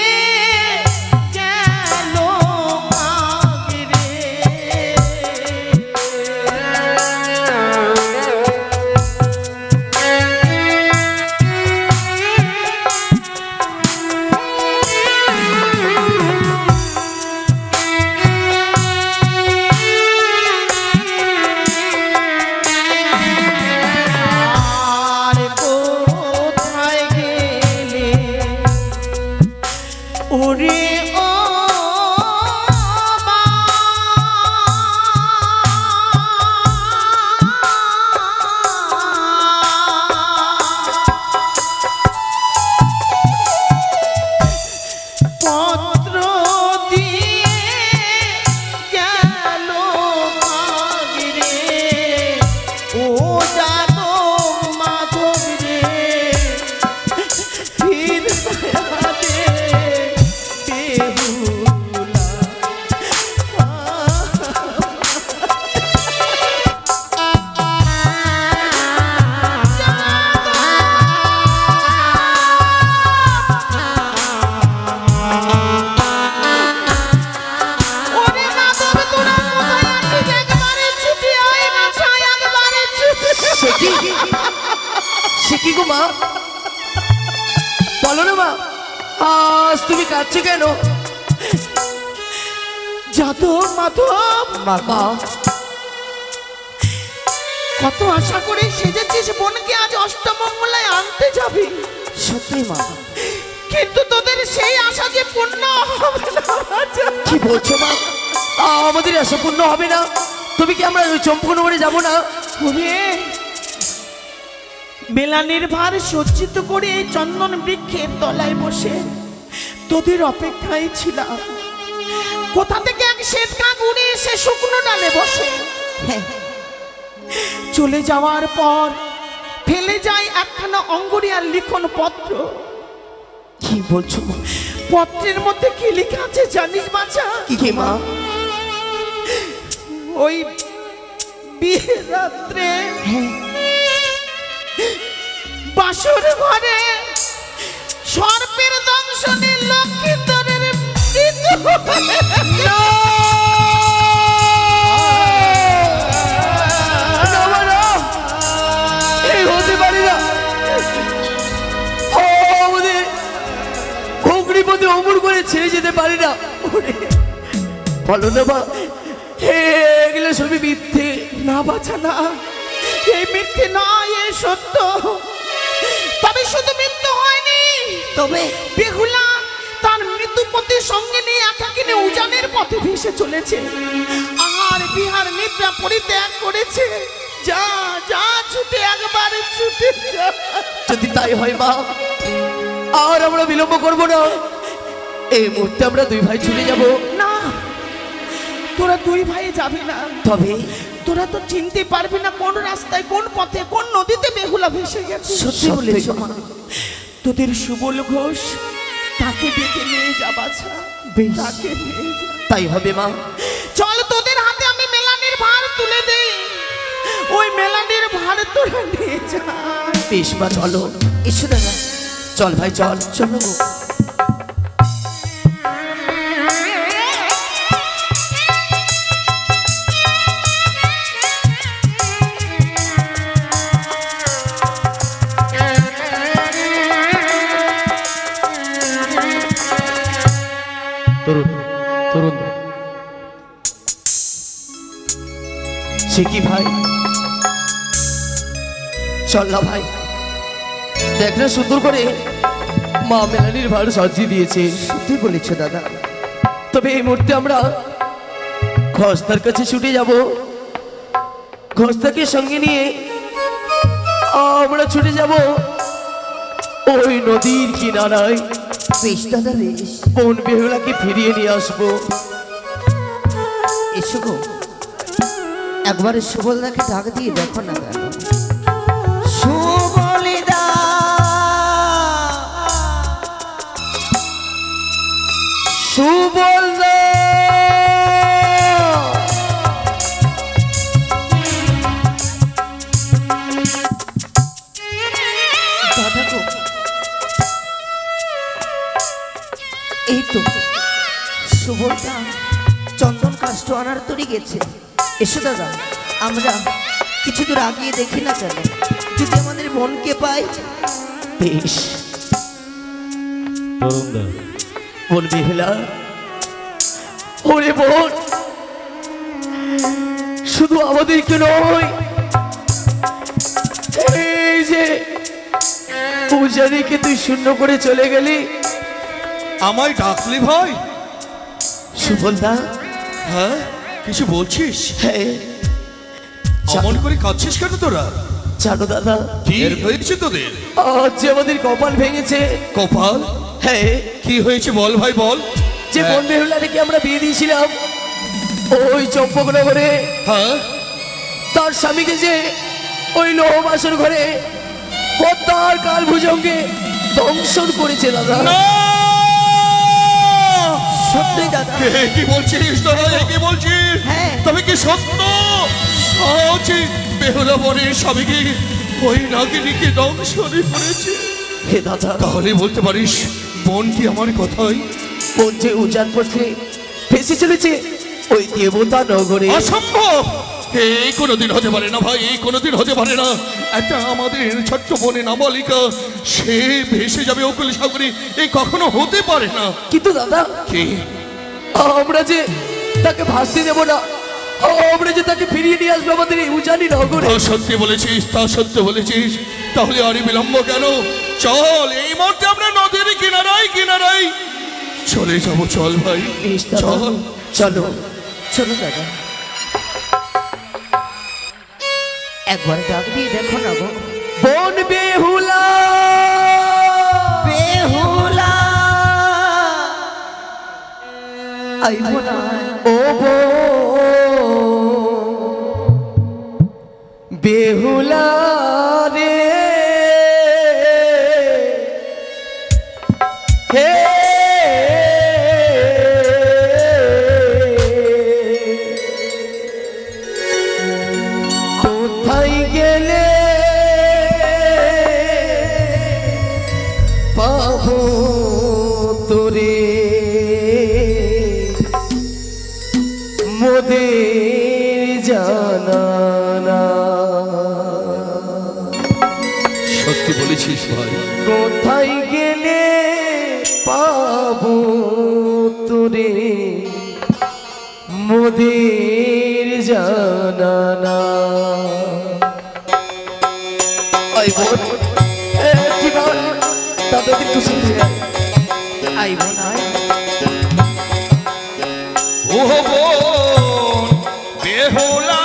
গেল মাগরে। আর কোথায় গেলে ওরে ও মা? পত্র দিয়ে গেল মাগরে, ও যাদব মাধব রে, ফিরবে দে বেহুলা। ওরে মাধব, তোরা কোথায় আছিস? একবারে ছুটি আয় না, ছাই একবারে ছুটি। সে কি গো মা, বলো না মা, আজ তুমি কাঁদছো কেন? যাদব মাধব, মা কত আশা করে সেজেছিস বোনকে আজ অষ্টমঙ্গলায় আনতে যাবি, সত্যি মা, কিন্তু তোদের সেই আশা যে পূর্ণ হবে না। কি বলছো মা? আমাদের আশা পূর্ণ হবে না? তুমি কি আমরা ওই চম্পকনগরে যাবো না? ওরে, মেলানের ভার সজ্জিত করে চন্দন বৃক্ষের তলায় বসে তোদের অপেক্ষায় ছিলাম। কোথা থেকে এক শ্বেত কাক উড়ে এসে শুকনো ডালে বসে। চলে যাওয়ার পর ফেলে যায় একখানা অঙ্গুরিয়ার লিখন পত্র। কি বলছো মা? পত্রের মধ্যে কি লেখা আছে জানিস বাছা? কি মা? ওই বিয়ের রাত্রে বাসর ঘরে সর্পের দংশনে লক্ষ্মীন্দরের মৃত্যু এই হতে পারে না, বিপদে অমর করে ছেড়ে যেতে পারি না। ওরে, বলো না মা, এগুলো সবই মিথ্যে। না বাছা না, এই মিথ্যে নয়, এই সত্য। তবে শুধু মৃত্যু হয়নি, তবে বেহুলা তার মৃত্যুপতির সঙ্গে নিয়ে একাকিনী উজানের পথে ভেসে চলেছে। আহার বিহার নিদ্রা পরিত্যাগ করেছে। যা যা, ছুটে একবারে ছুটে যা। যদি তাই হয় মা, আর আমরা বিলম্ব করব না। এই মুহূর্তে আমরা দুই ভাই ছুটে যাব। না, তোরা দুই ভাই যাবি না। তবে তোরা তো চিনতে পারবি না কোন রাস্তায়, কোন পথে, কোন নদীতে বেহুলা ভেসে গেছে। সত্যি বলেছ মা। তোদের সুবল ঘোষ তাকে ডেকে নিয়ে যা বাছা, বেশ। তাকে নিয়ে যা। তাই হবে মা। চল, তোদের হাতে আমি মেলানির ভার তুলে দেই, ওই মেলানির ভার তোরা নিয়ে যা। বেশ মা, চলো। এসো দাদা। চল ভাই, চল। চলো। তরুণ, তরুণ, সে কি ভাই? চল না ভাই, দেখ না সুন্দর করে মা মেলানির ভার সাজিয়ে দিয়েছে। সত্যি বলেছ দাদা। তবে এই মুহূর্তে আমরা ঘস্তার কাছে ছুটে যাব। ঘস্তাকে সঙ্গে নিয়ে আমরা ছুটে যাব ওই নদীর কিনারায়। বেশ দাদা, বেশ। বোন বেহুলাকে ফিরিয়ে নিয়ে আসবো। এসো গো, একবারে সুবলদাকে ডাক দিয়ে দেখো না কেন। সুবলিদা, সুবলদা, দাদা গো, এই তো সুবলদা চন্দন কাষ্ট আনার তরি গেছে। এসো দাদা, আমরা কিছু দূর আগিয়ে দেখি না কেন, যদি আমাদের বোনকে পাই। বেশ। বোন বেহুলা, ওরে বোন, শুধু আমাদেরকে নয়, এই যে পূজারীকে তুই শূন্য করে চলে গেলি। আমায় ডাকলি ভাই? সুবলদা, হ্যাঁ, কিছু বলছিস? হ্যাঁ, অমন করে কাঁদছিস কেন তোরা? জানো দাদা, কি হয়েছে তোদের? আজ যে আমাদের কপাল ভেঙেছে। কপাল? হ্যাঁ, কি হয়েছে বল ভাই, বল। যে বোন বেহুলাকে আমরা বিয়ে দিয়েছিলাম ওই চম্পকনগরে, হ্যাঁ, তার স্বামীকে যে ওই লোহ বাসর ঘরে পদ্মার কাল ভুজঙ্গে দংশন করেছে দাদা। না! সত্যি দাদা। কি বলছিস তোরা? কি বলছিস? হ্যাঁ। তবে কি সত্য? আজ বেহুলা বনের স্বামীকে ওই নাগিনীকে দংশনে করেছে। হে দাদা, তাহলে বলতে পারিস বোন কি আমার কথাই? বোন যে উজান পথে ভেসে চলেছে ওই দেবতা নগরে। অসম্ভব! এই কোনোদিন হতে পারে না ভাই, এই কোনোদিন হতে পারে না। একটা আমাদের ছোট্ট বোনে নাবালিকা, সে ভেসে যাবে অকুল সাগরে, এই কখনো হতে পারে না। কিন্তু দাদা, কি? আমরা যে তাকে ভাসতে দেব না, আমরা যে তাকে ফিরিয়ে নিয়ে আসবো আমাদের এই উজানি নগরে। তা সত্যি বলেছিস, তা সত্য বলেছিস। তাহলে আর বিলম্ব কেন? চল, এই মুহূর্তে আমরা নদীর কিনারায় কিনারায় চলে যাব। চল ভাই, বেশ দাদা, চল। চলো। চলো দাদা, একবার ডাক দিয়ে দেখো না গো। বোন বেহুলা, বেহুলা, আইবো না। ও বেহুলা রে, হে কোথায় গেলে পাবো তোরে, মোদের জানা না। সত্যি বলেছিস ভাই। কোথায় গেলে পাবো তোরে মোদের জানানা আইব দাদা দিন খুশি আইব না ও বোন বেহুলা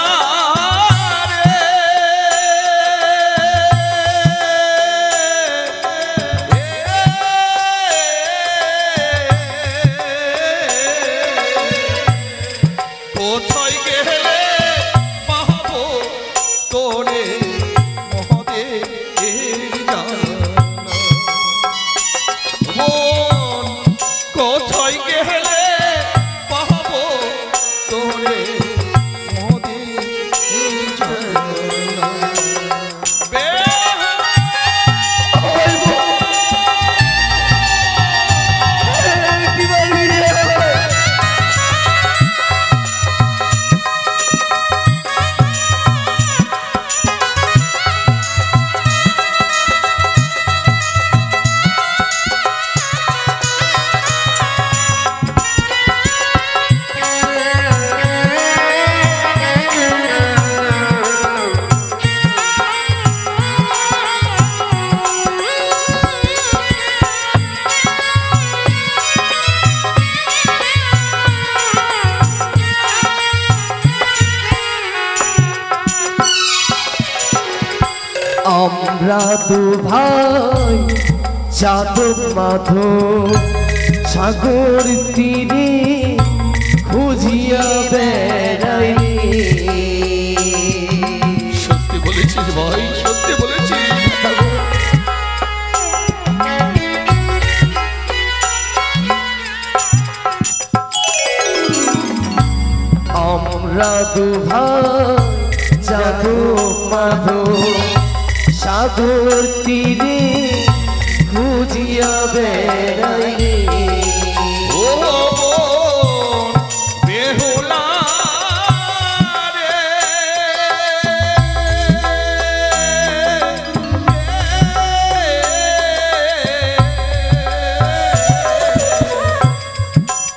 আমরা দু ভাই যাদব মাধব সাগর তীরে খুঁজিয়া বেড়াই সত্যি বলেছিস ভাই, সত্যি বলেছিস। আমরা দু ভাই যাদব মাধব সাগর তীরে খুঁজিয়া বেড়াই ও বেহুলা রে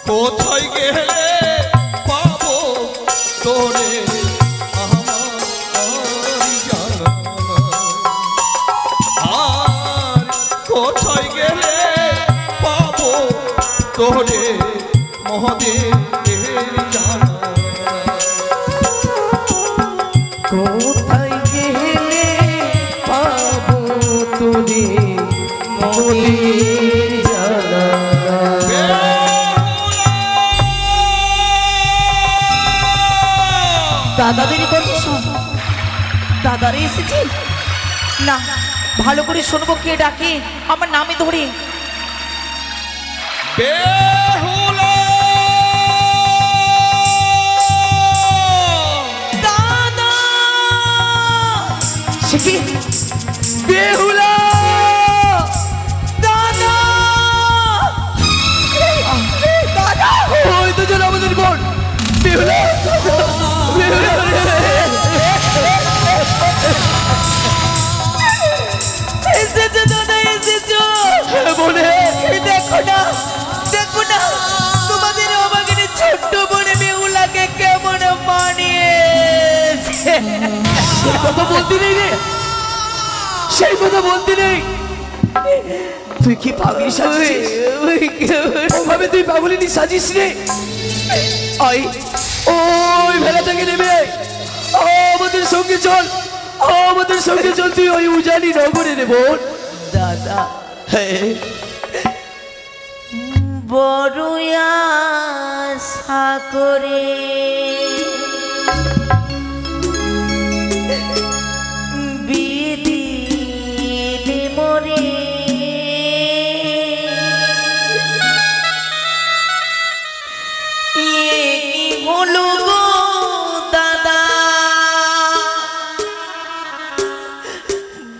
কোথায় গেলে পাবো তোরে আমার জানা আর কোথায় গেলে পাবো তোরে মহাদেব জানা কোথায় গেলে পাবো তোরে মোদের জানা দাদাদেরই কথা শোন। দাদারা এসেছে না, ভালো করে শুনবো কে ডাকে আমার নামে ধরে। বেহুলা দাদা সে কি বেহুলা দাদা দাদা ওই দুজন আমাদের বোন বেহুলা এসেছো দাদা, এসেছো। বলে দেখো না, দেখো না তোমাদের আমাকে ছোট্ট বনে বেহুলাকে কেমন মানিয়েছে। সেই কথা বলতে নেই রে, সেই কথা বলতে নেই। তুই কি পাগলি সাজিস? ওভাবে তুই পাগলিনি সাজিস রে। আই ওই ভেলা থেকে নেমে আমাদের সঙ্গে চল, আমাদের সঙ্গে চল। তুই ওই উজানি নগরে রে বোন। দাদা হ্যাঁ বড় আশা করে বিদিলে মরে কি হলো গো দাদা,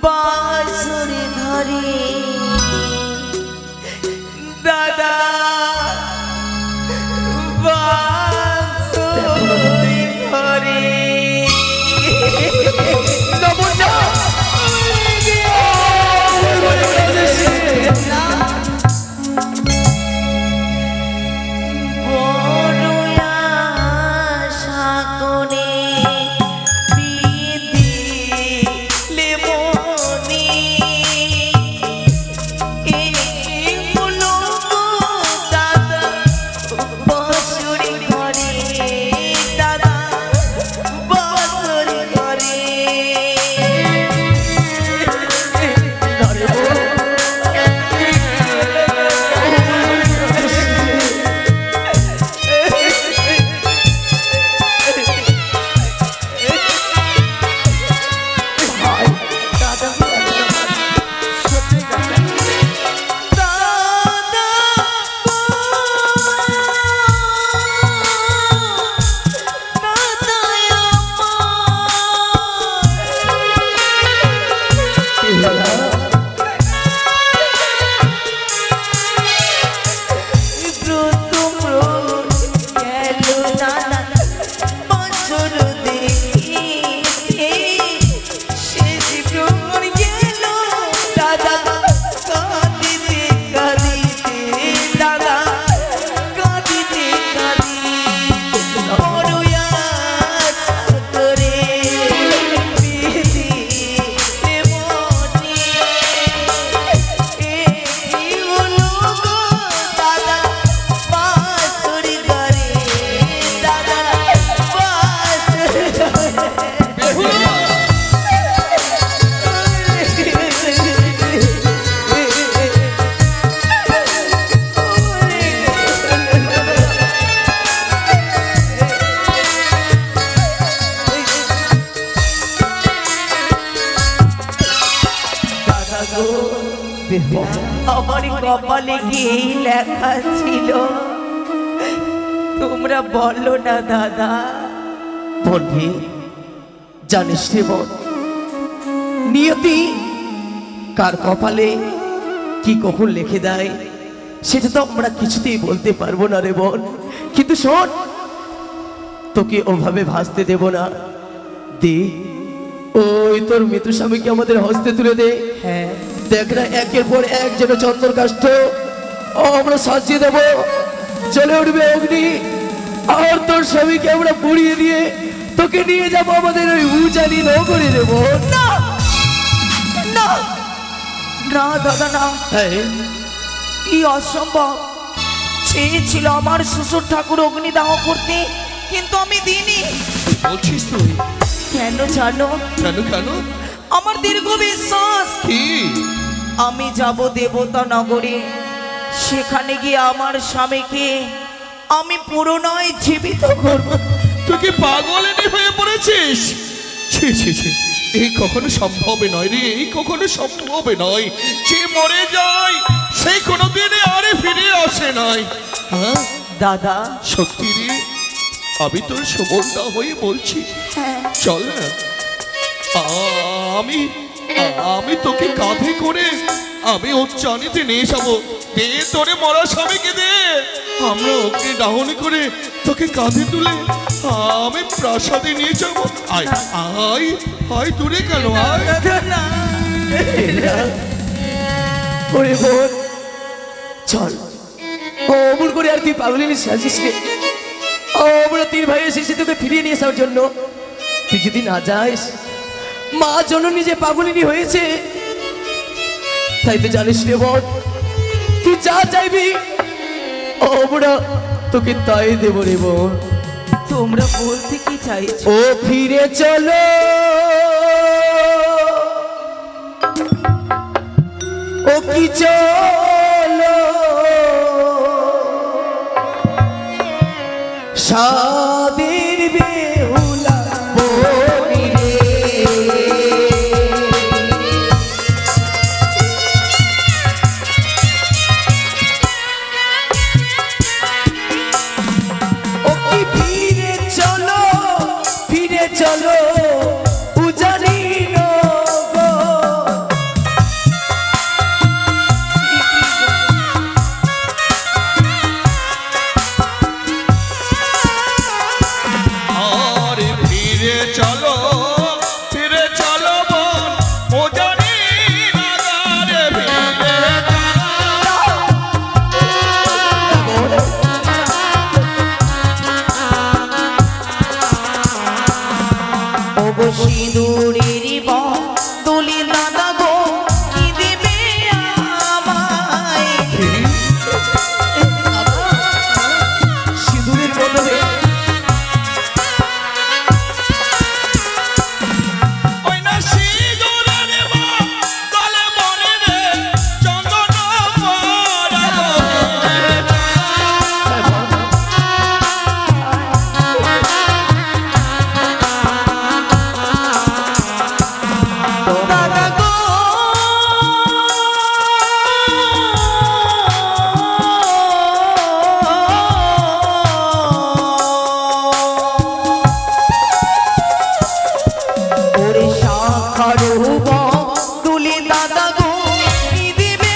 বাঁশরি ধরে দাদা বাঁশরি ধরে আমার কপালে কি এই লেখা ছিল? তোমরা বলো না দাদা। বন্ধি, জানিস রে বোন, নিয়তি কার কপালে কি কখন লিখে দেয় সেটা তো আমরা কিছুতেই বলতে পারবো না রে বোন। কিন্তু শোন, তোকে ওভাবে ভাসতে দেব না। দে ওই তোর মৃত্যু স্বামীকে আমাদের হস্তে তুলে দে। হ্যাঁ, দেখ না একের পর এক যেন চন্দন কাষ্ঠ আমরা সাজিয়ে দেব, চলে উঠবে অগ্নি, আর তোর স্বামীকে আমরা পুড়িয়ে দিয়ে তোকে নিয়ে যাবো আমাদের ওই উজানি নগরে দেব। না না না দাদা না, কি অসম্ভব। চেয়েছিল আমার শ্বশুর ঠাকুর অগ্নিদাহ করতে, কিন্তু আমি দিইনি। বলছিস তুই? কেন জানো? কেন কেন? আমার দীর্ঘ বিশ্বাস কি? আমি যাব দেবতা নগরে, সেখানে গিয়ে আমার স্বামীকে আমি পুরো নয় জীবিত করব। তুই কি পাগলেনি হয়ে পড়েছিস? ছি ছি ছি, এই কখনো সম্ভব নয় রে, এই কখনো সম্ভব নয়। যে মরে যায় সেই কোনোদিন আর ফিরে আসে নাই। হ্যাঁ দাদা, সত্যি রে, আমি তোর সুবর্ণা হয়ে বলছি, হ্যাঁ, চল না, আমি আমি তোকে কাঁধে করে আমি উচ্চানিতে নিয়ে যাবো। দে তোরে মরা স্বামীকে দে, আমরা ওকে ডাহনি করে তোকে কাঁধে তুলে আমি প্রাসাদে নিয়ে যাবো। আয় আয় আয়, দূরে কেন? আয়। দাদা না। ওরে বোন চল, ও অমন করে আর তুই পাগলিনী সাজিস রে। আমরা তিন ভাই এসেছি তোকে ফিরিয়ে নিয়ে আসার জন্য। তুই যদি না যাস, মা জননী যে পাগলিনী হয়েছে, তাই তো জানিস রে বোন। তুই যা চাইবি আমরা তোকে তাই দেব রে বোন। তোমরা বলতে কি চাইছো? ও ফিরে চলো, ও কি চলো, সাদের বেহুলা বনি রে। ও কি ফিরে চলো, ফিরে চলো উজানি নগর। দাদা গো কি দিবে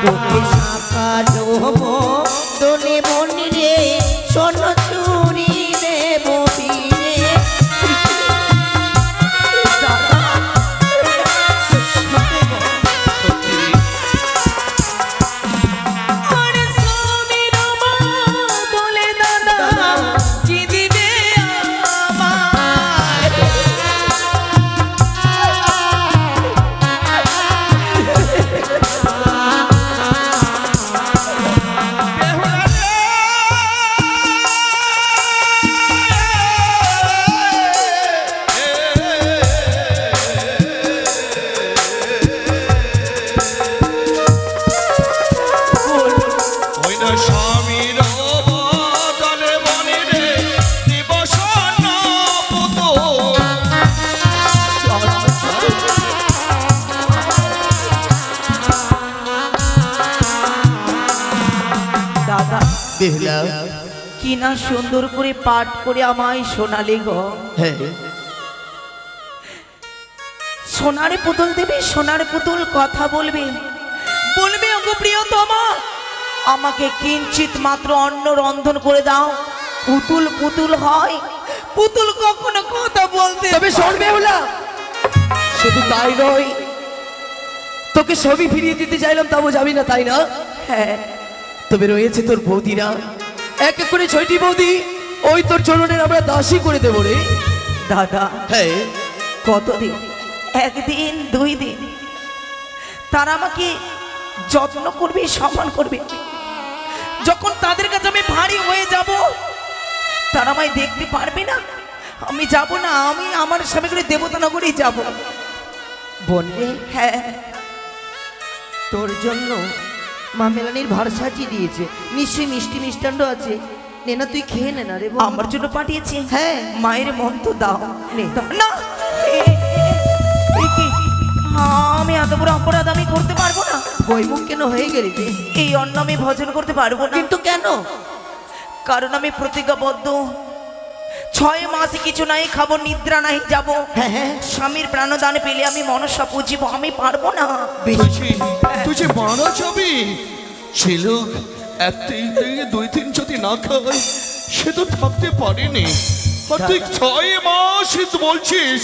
তোকে সাকালো দোলে মনি রে সোন চুরি দেব ফিরে ওই না স্বামীর বদলে বনে রে দেব স্বর্ণ পুতুল। দাদা বেহুলা কি না সুন্দর করে পাঠ করে আমায় শোনালে গো। হ্যাঁ সোনার পুতুল দেবে, সোনার পুতুল কথা বলবে, বলবে ওগো প্রিয়তমা আমাকে কিঞ্চিত মাত্র অন্ন রন্ধন করে দাও। পুতুল পুতুল হয়, পুতুল কখনো কথা বলতে তবে শোন বেহুলা, শুধু তাই নয়, তোকে সবই ফিরিয়ে দিতে চাইলাম তাও যাবি না, তাই না? হ্যাঁ তবে রয়েছে তোর বৌদিরা, এক এক করে 6টি বৌদি, ওই তোর চরণের আমরা দাসী করে দেবো রে। দাদা হ্যাঁ কতদিন, একদিন 2 দিন, তারা আমাকে যত্ন করবে, সম্মান করবে। যখন তাদের কাছে আমি ভারী হয়ে যাব, তারা আমায় দেখতে পারবে না। আমি যাব না, আমি আমার স্বামী করে দেবতানগরেই যাব। বোন রে, হ্যাঁ তোর জন্য মা মেলানির ভার সাজিয়ে দিয়েছে, নিশ্চয়ই মিষ্টি মিষ্টান্ন আছে, নে না তুই খেয়ে নে না রে বোন। আমার জন্য পাঠিয়েছে। হ্যাঁ। মায়ের মন তো দাও। নে। না এ কি? আমি এত বড় অপরাধ আমি করতে পারবো না। বইমুখ কেন হয়ে গেলি রে? এই অন্ন আমি ভজন করতে পারবো না। কিন্তু কেন? কারণ আমি প্রতিজ্ঞাবদ্ধ, 6 মাস কিছু নাই খাবো, নিদ্রা নাই যাব। হ্যাঁ হ্যাঁ স্বামীর প্রাণদান পেলে আমি মনসা পুজিব, আমি পারবো না। তুই যে মারা যাবি, সে লোক 1-2-3 যদি না খায় সে তো থাকতে পারেনি। আর তুই 6 মাস বলছিস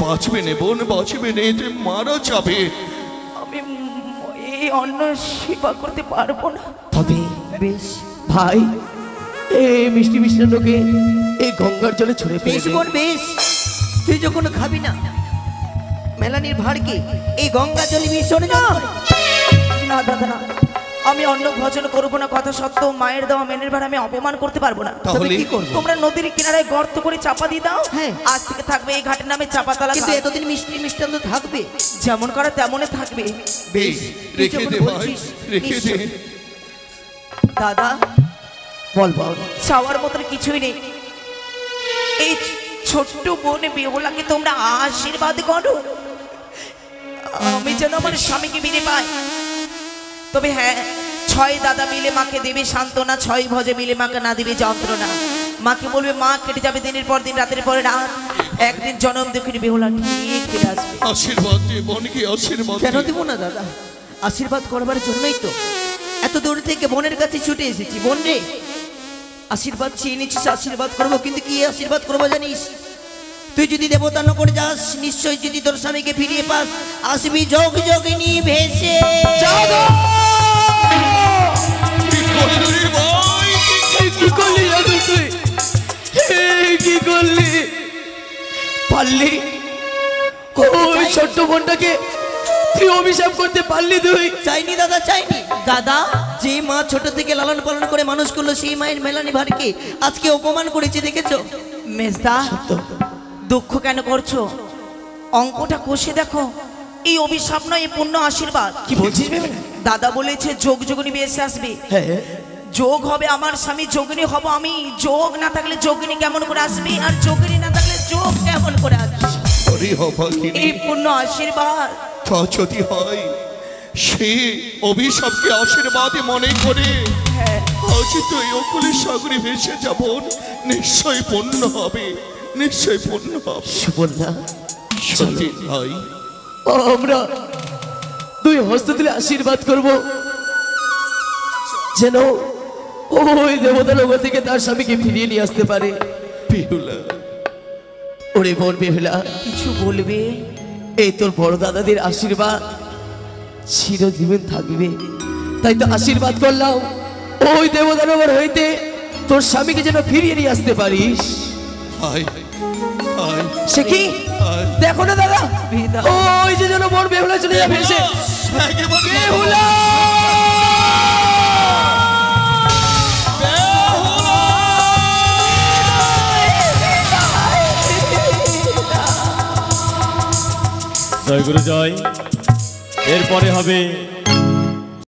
বাঁচবে নে বোন, বাঁচবে নে, তুই মারা যাবে। আমি এই অন্ন সেবা করতে পারবো না। তবে বেশ ভাই, এই মিষ্টি মিষ্টান্নকে এই গঙ্গার জলে ছড়ে ফেলে বেশ দে। বোন বেশ, তুই যখন খাবি না মেলানির ভারকে এই গঙ্গা জলে বিসর্জন কর। না দাদা না, আমি অন্ন ভজন করবো না, কথা সত্ত্বেও মায়ের দেওয়া মেনের ভাড়া আমি অপমান করতে পারবো না। তাহলে কি করবো? তোমরা নদীর কিনারায় গর্ত করে চাপা দিয়ে দাও। হ্যাঁ। আজ থেকে থাকবে এই ঘাটের নামে চাপাতলা কিন্তু ঘাট। এতদিন মিষ্টি মিষ্টান্ন থাকবে। যেমন করা তেমনই থাকবে। বেশ, তুই রেখে যখন দে ভাই, বলছিস, রেখে দে। নিশ্চয়। দাদা বল বল। চাওয়ার মতন কিছুই নেই। এই ছোট্ট বোন বেহুলাকে তোমরা আশীর্বাদ করো, আমি যেন আমার স্বামীকে ফিরে পাই। তবে হ্যাঁ, 6 দাদা মিলে মাকে দেবে সান্ত্বনা, 6 ভজে মিলে মাকে না দেবে যন্ত্রণা। মাকে বলবে মা কেটে যাবে দিনের পর দিন, রাতের পরে রাত, একদিন জনম দুঃখিনী বেহুলা ঠিক ফিরে আসবে। আশীর্বাদ দে বোনকে, আশীর্বাদ কেন দে। দিব না দাদা? আশীর্বাদ করবার জন্যই তো এত দূর থেকে বোনের কাছে ছুটে এসেছি। বোন রে, আশীর্বাদ চেয়ে নিচ্ছিস, আশীর্বাদ করবো, কিন্তু কি আশীর্বাদ করবো জানিস? তুই যদি দেবতানগর যাস, নিশ্চয়ই যদি তোর স্বামীকে ফিরিয়ে পাস, আসবি যোগ যোগিনী ভেসে। কি করলি রে ভাই? কি করলি রাহুল তুই? কি করলি? পারলি ওই ছোট্ট বোনটাকে তুই অভিশাপ করতে পারলি তুই? চাইনি দাদা, চাইনি। দাদা যে মা ছোট থেকে লালন পালন করে মানুষ করলো, সেই মায়ের মেলানি ভারকে আজকে অপমান করেছে, দেখেছো? মেজদা দুঃখ কেন করছো? অঙ্কটা কষে দেখো, এই অভিশাপ নয়, এই পূর্ণ আশীর্বাদ। কি বলছিস ভেবে? দাদা বলেছে যোগ যোগিনী বেশে আসবে। হ্যাঁ যোগ হবে আমার স্বামী, যোগিনী হব আমি। যোগ না থাকলে যোগিনী কেমন করে আসবে, আর যোগিনী না থাকলে যোগ কেমন করে আসবে? হরি হবাকিনী, এই পূর্ণ আশীর্বাদ তা যদি হয় সে অভিশাপকে আশীর্বাদে মনে করে হ্যাঁ আজ তুই অকুলের সাগরে ভেসে যাব, নিশ্চয় পূর্ণ হবে, নিশ্চয় পূর্ণ হবে। সুবর্ণা, সত্যি ভাই, আমরা দুই হস্ত তুলে আশীর্বাদ করব যেন ওই দেবতা লোক থেকে তার স্বামীকে ফিরিয়ে নিয়ে আসতে পারে। বেহুলা, ওরে বোন বেহুলা, কিছু বলবে? এই তোর বড় দাদাদের আশীর্বাদ চিরজীবন থাকবে, তাই তো আশীর্বাদ করলাম ওই দেবদানগর হইতে তোর স্বামীকে যেন ফিরিয়ে নিয়ে আসতে পারিস। আয় আয় সে কি আয়। দেখো না দাদা, বেদা। ওই যে যেন বড় বেহুলা চলে যাবে এসে। একেবারে বেহুলা, জয় গুরু জয়। এরপরে হবে